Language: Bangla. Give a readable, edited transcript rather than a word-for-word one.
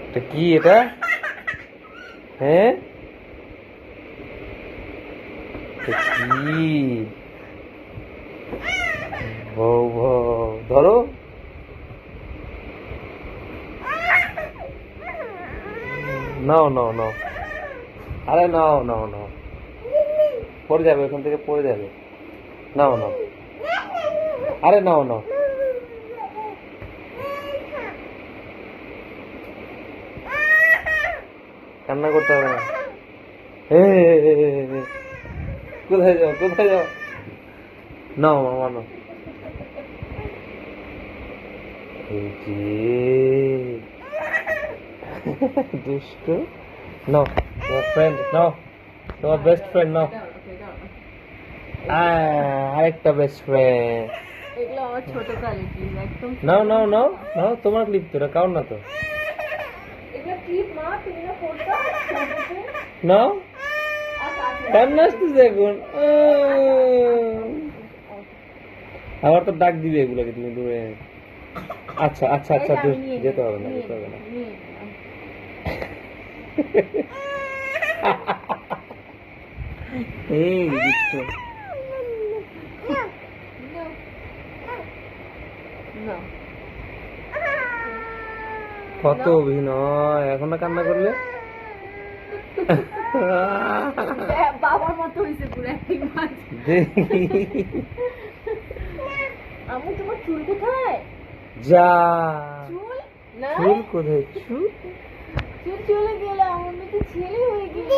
এটা কি এটা? হ্যাঁ, এটা কি? বউ বউ ধরো। নাও নাও নাও, আরে নাও নাও নাও, পড়ে যাবে, ওখান থেকে পড়ে যাবে। নাও নাও, আরে নাও নাও। কান্না করতে হবে না। কোথায় যাও, কোথায় যাও? নাও মামা নাও। এই যে দুষ্টু। নাও তোমার ফ্রেন্ড, নাও তোমার বেস্ট ফ্রেন্ড, নাও আরেকটা বেস্ট ফ্রেন্ড। এগুলো আমার ছোট কোয়ালিটিজ একদম। নাও নাও নাও নাও, তোমার ক্লিপ তো, এটা কাউন না তো। এগুলো ক্লিপ মা, তুমি না পড়তো নাও, কান্না আসতেছে এখন। আবার তো ডাক দিবে এগুলোকে তুমি দূরে। আচ্ছা আচ্ছা আচ্ছা, যেতে হবে না, যেতে হবে না। এই দুষ্টু। কত অভিনয়, এখন না কান্না করলে। বাবার মতো হয়েছে পুরো অ্যাক্টিং মাছ। আমি তোমার চুল কোথায়? যা চুল না, চুল কোথায়? চুল চুল চলে গেল, আমার মেয়ে ছেলে হয়ে গেল।